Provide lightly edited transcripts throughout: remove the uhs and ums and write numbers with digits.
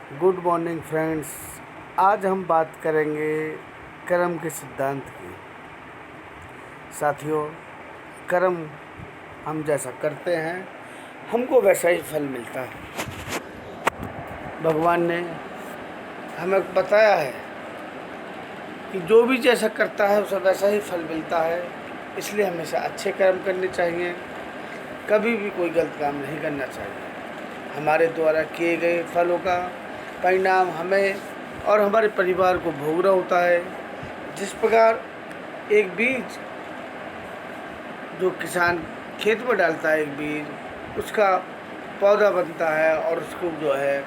Good morning friends. आज हम बात करेंगे कर्म के सिद्धांत की। साथियों, कर्म हम जैसा करते हैं हमको वैसा ही फल मिलता है। भगवान ने हमें बताया है कि जो भी जैसा करता है उसे वैसा ही फल मिलता है। इसलिए हमेशा अच्छे कर्म करने चाहिए, कभी भी कोई गलत काम नहीं करना चाहिए। हमारे द्वारा किए गए फलों का परिणाम हमें और हमारे परिवार को भोगना होता है। जिस प्रकार एक बीज जो किसान खेत में डालता है, एक बीज, उसका पौधा बनता है और उसको जो है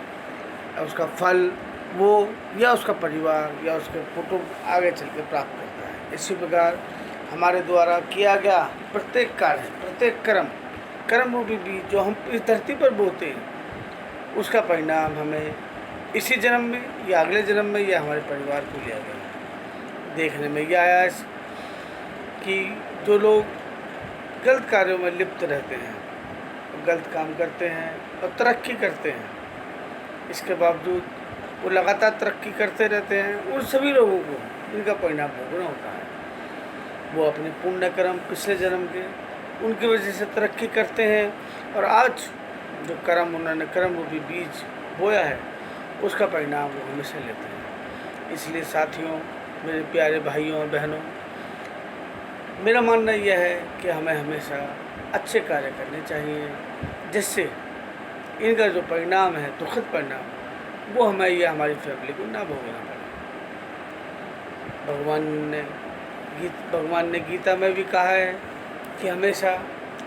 उसका फल वो या उसका परिवार या उसके कुटुंब आगे चल के प्राप्त करता है। इसी प्रकार हमारे द्वारा किया गया प्रत्येक कार्य, प्रत्येक कर्म रूपी बीज जो हम इस धरती पर बोते हैं, उसका परिणाम हमें इसी जन्म में या अगले जन्म में या हमारे परिवार को लिया गया। देखने में यह आया कि जो लोग गलत कार्यों में लिप्त रहते हैं, गलत काम करते हैं और तरक्की करते हैं, इसके बावजूद वो लगातार तरक्की करते रहते हैं, उन सभी लोगों को इनका परिणाम भोगना होता है। वो अपने पुण्य कर्म पिछले जन्म के उनकी वजह से तरक्की करते हैं और आज जो उन्होंने कर्म रूपी बीज बोया है उसका परिणाम वो हमेशा लेते हैं। इसलिए साथियों, मेरे प्यारे भाइयों और बहनों, मेरा मानना यह है कि हमें हमेशा अच्छे कार्य करने चाहिए, जिससे इनका जो परिणाम है, दुखद परिणाम, वो हमें या हमारी फैमिली को ना भोगना पड़े। भगवान ने गीता में भी कहा है कि हमेशा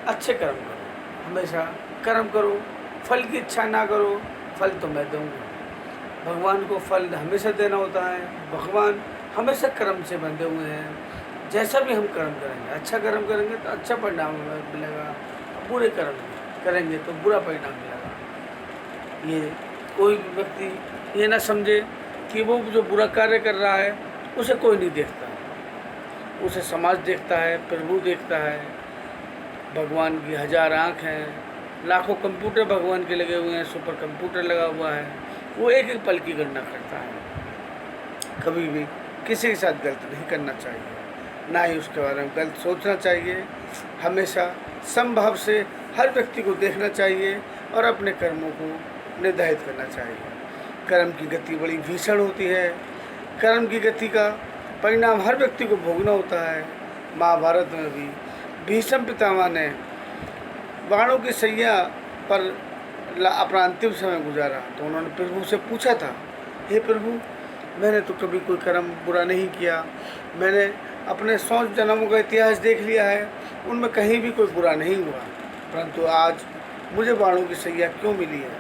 अच्छे कर्म करो, हमेशा कर्म करो, फल की इच्छा ना करो, फल तो मैं दूँगा। भगवान को फल हमेशा देना होता है। भगवान हमेशा कर्म से बंधे हुए हैं। जैसा भी हम कर्म करेंगे, अच्छा कर्म करेंगे तो अच्छा परिणाम हमें मिलेगा, बुरे कर्म करेंगे तो बुरा परिणाम मिलेगा। ये कोई भी व्यक्ति ये ना समझे कि वो जो बुरा कार्य कर रहा है उसे कोई नहीं देखता, उसे समाज देखता है, प्रभु देखता है। भगवान की 1000 आँख हैं, लाखों कंप्यूटर भगवान के लगे हुए हैं, सुपर कंप्यूटर लगा हुआ है, वो एक एक पल की गणना करता है। कभी भी किसी के साथ गलत नहीं करना चाहिए, ना ही उसके बारे में गलत सोचना चाहिए। हमेशा समभाव से हर व्यक्ति को देखना चाहिए और अपने कर्मों को निर्धारित करना चाहिए। कर्म की गति बड़ी भीषण होती है। कर्म की गति का परिणाम हर व्यक्ति को भोगना होता है। महाभारत में भी भीष्म पितामह ने बाणों की सैया पर अपना अंतिम समय गुजारा तो उन्होंने प्रभु से पूछा था, हे प्रभु, मैंने तो कभी कोई कर्म बुरा नहीं किया, मैंने अपने 100 जन्मों का इतिहास देख लिया है, उनमें कहीं भी कोई बुरा नहीं हुआ, परंतु आज मुझे बाणों की सैया क्यों मिली है?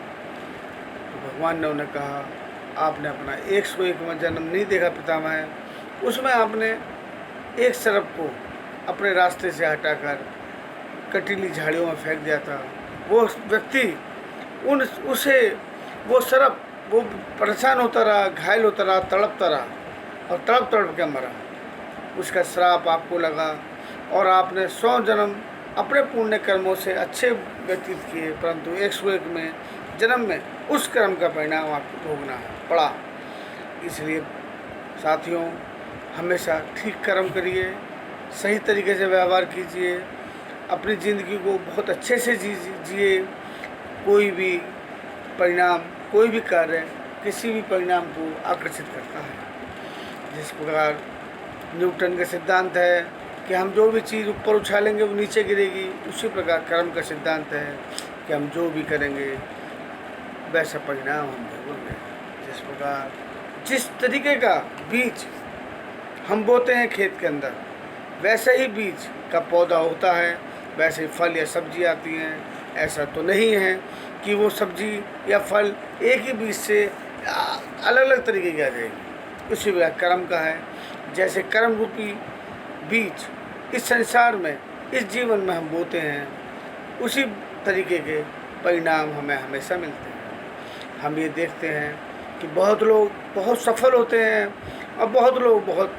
तो भगवान ने उन्हें कहा, आपने अपना 101वां जन्म नहीं देखा पितामह, उसमें आपने एक सर्प को अपने रास्ते से हटाकर कटीली झाड़ियों में फेंक दिया था। वो व्यक्ति वो सर्प वो परेशान होता रहा, घायल होता रहा, तड़पता रहा और तड़प के मरा। उसका श्राप आपको लगा और आपने 100 जन्म अपने पुण्य कर्मों से अच्छे व्यतीत किए, परंतु 101 जन्म में उस कर्म का परिणाम आपको भोगना पड़ा। इसलिए साथियों, हमेशा ठीक कर्म करिए, सही तरीके से व्यवहार कीजिए, अपनी ज़िंदगी को बहुत अच्छे से जिए। कोई भी परिणाम, कोई भी कार्य किसी भी परिणाम को आकर्षित करता है। जिस प्रकार न्यूटन का सिद्धांत है कि हम जो भी चीज़ ऊपर उछालेंगे वो नीचे गिरेगी, उसी प्रकार कर्म का सिद्धांत है कि हम जो भी करेंगे वैसा परिणाम हम भोगेंगे। जिस प्रकार जिस तरीके का बीज हम बोते हैं खेत के अंदर, वैसे ही बीज का पौधा होता है, वैसे ही फल या सब्जी आती हैं। ऐसा तो नहीं है कि वो सब्जी या फल एक ही बीज से अलग अलग तरीके की आ जाएगी। उसी प्रकार कर्म का है, जैसे कर्म रूपी बीज इस संसार में, इस जीवन में हम बोते हैं, उसी तरीके के परिणाम हमें हमेशा मिलते हैं। हम ये देखते हैं कि बहुत लोग बहुत सफल होते हैं और बहुत लोग बहुत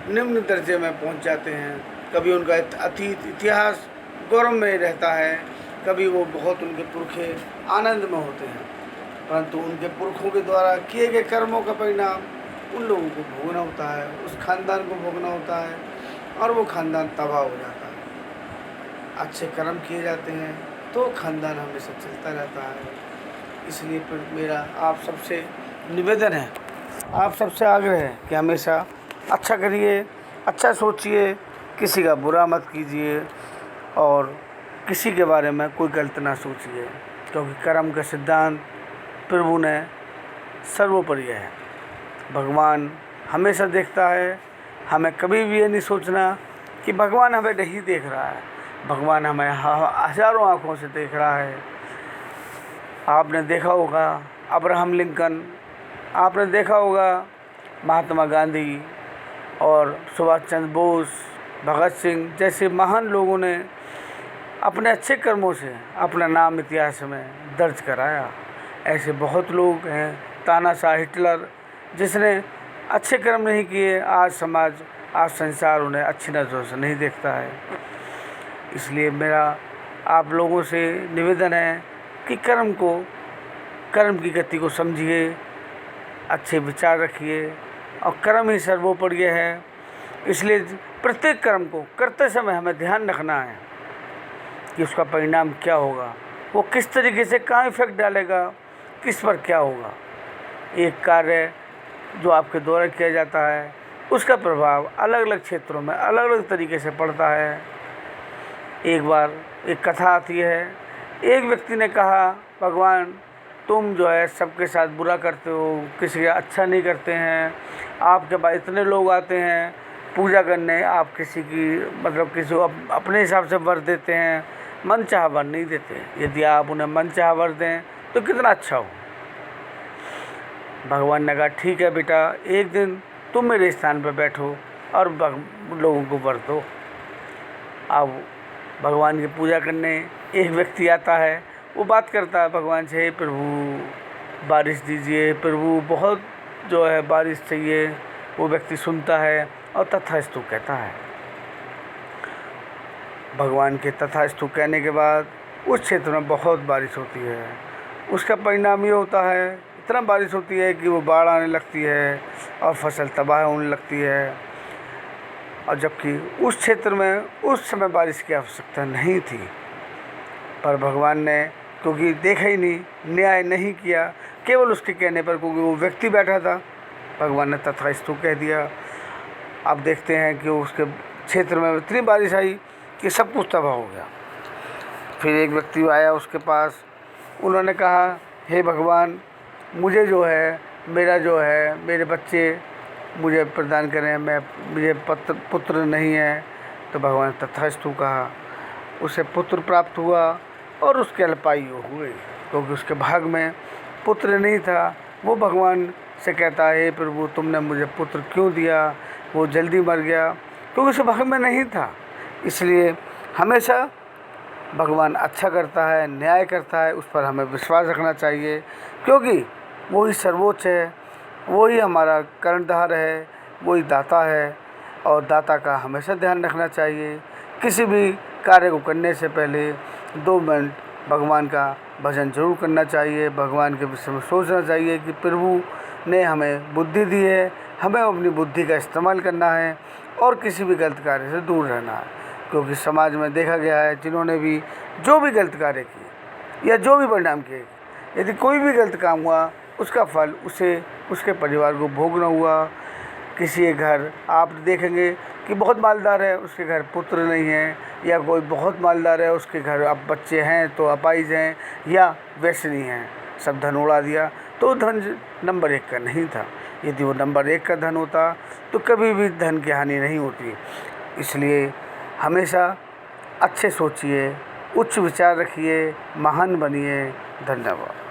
निम्न दर्जे में पहुंच जाते हैं। कभी उनका अतीत इतिहास गौरव में रहता है, कभी वो बहुत उनके पुरखे आनंद में होते हैं। परंतु उनके पुरखों के द्वारा किए गए कर्मों का परिणाम उन लोगों को भोगना होता है, उस खानदान को भोगना होता है और वो खानदान तबाह हो जाता है। अच्छे कर्म किए जाते हैं तो खानदान हमेशा चलता रहता है। इसलिए फिर मेरा आप सबसे निवेदन है, आप सबसे आग्रह है कि हमेशा अच्छा करिए, अच्छा सोचिए, किसी का बुरा मत कीजिए और किसी के बारे में कोई गलत ना सोचिए, क्योंकि कर्म का सिद्धांत प्रभु ने सर्वोपरि है। भगवान हमेशा देखता है। हमें कभी भी ये नहीं सोचना कि भगवान हमें नहीं देख रहा है। भगवान हमें हज़ारों आँखों से देख रहा है। आपने देखा होगा अब्राहम लिंकन, आपने देखा होगा महात्मा गांधी और सुभाष चंद्र बोस, भगत सिंह जैसे महान लोगों ने अपने अच्छे कर्मों से अपना नाम इतिहास में दर्ज कराया। ऐसे बहुत लोग हैं, तानाशाह हिटलर, जिसने अच्छे कर्म नहीं किए, आज समाज, आज संसार उन्हें अच्छी नज़रों से नहीं देखता है। इसलिए मेरा आप लोगों से निवेदन है कि कर्म की गति को समझिए, अच्छे विचार रखिए और कर्म ही सर्वोपरि है। इसलिए प्रत्येक कर्म को करते समय हमें ध्यान रखना है कि उसका परिणाम क्या होगा, वो किस तरीके से कहाँ इफेक्ट डालेगा, किस पर क्या होगा। एक कार्य जो आपके द्वारा किया जाता है उसका प्रभाव अलग अलग क्षेत्रों में अलग अलग तरीके से पड़ता है। एक बार एक कथा आती है, एक व्यक्ति ने कहा, भगवान तुम जो है सबके साथ बुरा करते हो, किसी का अच्छा नहीं करते हैं, आपके पास इतने लोग आते हैं पूजा करने, आप किसी को अपने हिसाब से वर देते हैं, मन चाहा वर नहीं देते। यदि आप उन्हें मन चाहा वर दें तो कितना अच्छा हो। भगवान ने कहा ठीक है बेटा, एक दिन तुम मेरे स्थान पर बैठो और लोगों को वर दो। अब भगवान की पूजा करने एक व्यक्ति आता है, वो बात करता है भगवान से, हे प्रभु बारिश दीजिए, प्रभु बहुत जो है बारिश चाहिए। वो व्यक्ति सुनता है और तथास्तु कहता है। भगवान के तथास्तु कहने के बाद उस क्षेत्र में बहुत बारिश होती है। उसका परिणाम ये होता है, इतना बारिश होती है कि वो बाढ़ आने लगती है और फसल तबाह होने लगती है। और जबकि उस क्षेत्र में उस समय बारिश की आवश्यकता नहीं थी, पर भगवान ने क्योंकि देखा ही नहीं, न्याय नहीं किया, केवल उसके कहने पर, क्योंकि वो व्यक्ति बैठा था, भगवान ने तथास्तु कह दिया। अब देखते हैं कि उसके क्षेत्र में इतनी बारिश आई कि सब कुछ तबाह हो गया। फिर एक व्यक्ति आया उसके पास, उन्होंने कहा, हे भगवान मुझे जो है मेरे बच्चे मुझे प्रदान करें, मुझे पुत्र नहीं है। तो भगवान ने तथास्तु कहा। उसे पुत्र प्राप्त हुआ और उसके अल्पायु हुए, क्योंकि उसके भाग में पुत्र नहीं था। वो भगवान से कहता है, हे प्रभु तुमने मुझे पुत्र क्यों दिया। वो जल्दी मर गया क्योंकि उसके भाग में नहीं था। इसलिए हमेशा भगवान अच्छा करता है, न्याय करता है, उस पर हमें विश्वास रखना चाहिए, क्योंकि वही सर्वोच्च है, वही हमारा कर्णधार है, वही दाता है। और दाता का हमेशा ध्यान रखना चाहिए। किसी भी कार्य को करने से पहले 2 मिनट भगवान का भजन जरूर करना चाहिए। भगवान के विषय में सोचना चाहिए कि प्रभु ने हमें बुद्धि दी है, हमें अपनी बुद्धि का इस्तेमाल करना है और किसी भी गलत कार्य से दूर रहना है। क्योंकि समाज में देखा गया है, जिन्होंने भी जो भी गलत कार्य किए या जो भी परिणाम किए, यदि कोई भी गलत काम हुआ उसका फल उसे, उसके परिवार को भोगना हुआ। किसी के घर आप देखेंगे कि बहुत मालदार है, उसके घर पुत्र नहीं है, या कोई बहुत मालदार है, उसके घर अब बच्चे हैं तो अपाहिज हैं या व्यसनी हैं, सब धन उड़ा दिया। तो धन नंबर 1 का नहीं था। यदि वो नंबर 1 का धन होता तो कभी भी धन की हानि नहीं होती। इसलिए हमेशा अच्छे सोचिए, उच्च विचार रखिए, महान बनिए। धन्यवाद।